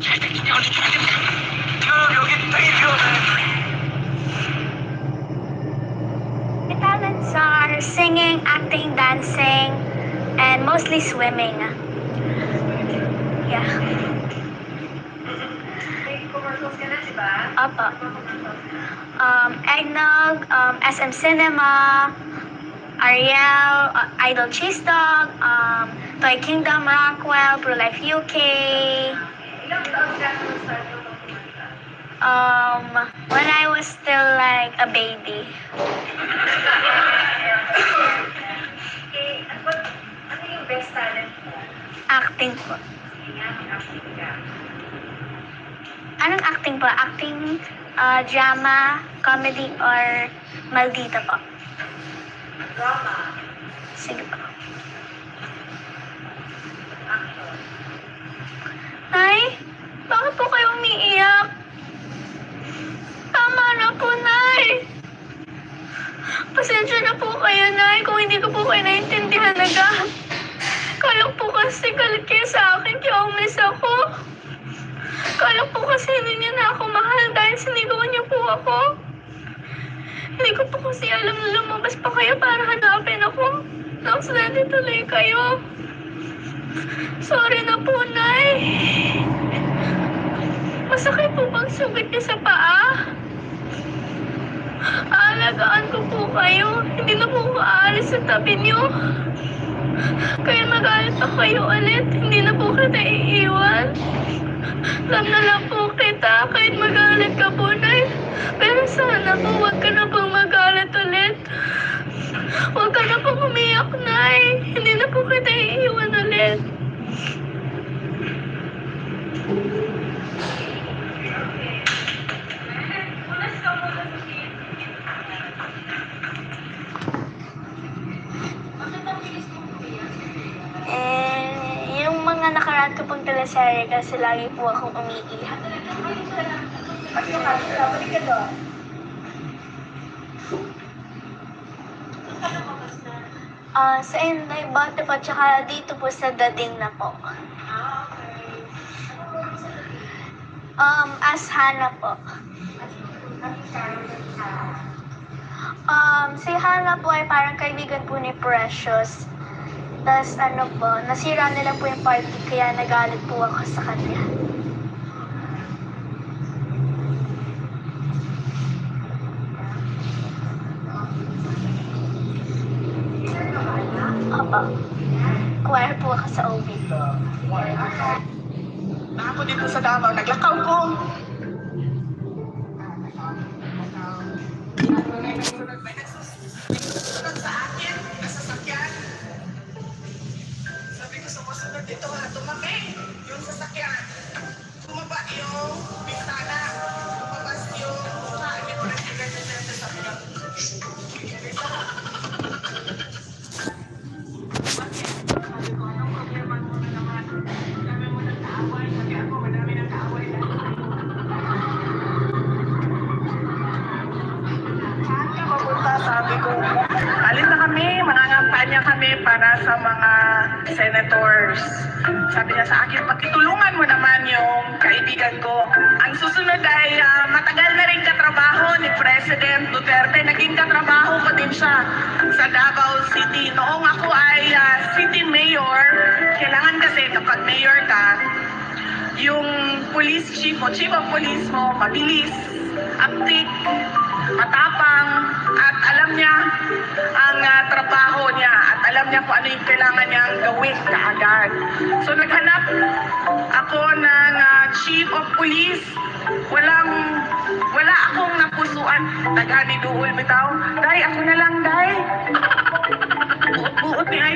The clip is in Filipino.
My talents are singing, acting, dancing, and mostly swimming. Yeah. May commercials ka na, di ba? Opo. Eggnog, SM Cinema, Ariel, Idol Cheese Dog, Toy Kingdom, Rockwell, Pro Life UK. Ilang taon ka nung start mo kumanta? When I was still like a baby. Okay, ano yung best talent mo? Acting po. Sige nga, mag-acting ka. Anong acting po? Acting, drama, comedy, or maldita po? Drama, Sige po. action. Nay, bakit po kayo umiiyak? Tama na po, Nay. Pasensya na po kayo, Nay, kung hindi ko po kayo naintindihan agad. Kala po kasi galit kayo sa akin, kaya umalis ako. Kala po kasi hindi niya na ako mahal dahil sinigawan niya po ako. Hindi ko po kasi alam na lumabas pa kayo para hanapin ako. Nakasali tuloy kayo. Sorry na po, Nay. Masakit po bang sugat niya sa paa? Aalagaan ko po kayo. Hindi na po ako aalis sa tabi niyo. Kaya magalit pa kayo ulit. Hindi na po kita iiwan. Alam na lang po kita kahit magalit ka po, Nay. Pero sana po huwag ka na pong magalit ulit. Huwag ka na pong umiyak, Nay. Hindi na po kita iiwan ulit. Ulas ka muna sa scene. Bakit ang bilis mo umiyak? Yung mga nakaraan ko pong teleserye kasi lagi po akong umiiyak. Ano ka? Balik ka doon. Saan ka lumabas na? Sa Inday Bate po, tsaka dito po sa Dading na po. Okay. Ano mo sa labi? As Hana po. Anong character ka? Si Hana po ay parang kaibigan po ni Precious. Tapos ano po, nasira nila po yung party kaya nagalit po ako sa kanya. Opo. Choir po ako sa OB. Na ako dito sa Davao, naglakaw ko. May nagsusunod sa akin, nasa sasakyan. Sabi ko, sumusunod dito ha, tumaki yung sasakyan. Tumaba yung bintana, lumabas yung mukha ni President Duterte. Sabi ko, sabi ko, anong problema mo na naman? Dami mo ng kaaway, sabi ako, madami ng kaaway na. Saan ka mapunta? Sabi ko, alis na kami, mangangampanya kami para sa mga senators. Sabi niya sa akin, pagtitulungan mo naman yung kaibigan ko. Ang susunod ay matagal na rin katrabaho ni President Duterte. Naging katrabaho ko din siya sa Davao City. Noong ako ay city mayor, kailangan kasi kapag mayor ka, yung police chief mo, chief of police mo, mabilis, active, matapang, at alam niya ang trabaho niya at alam niya kung ano yung kailangan niyang gawin kaagad. So naghanap ako ng chief of police. Wala akong napusuan. Taga ni Duol bitaw. Day, ako na lang, day. Buot ni ay.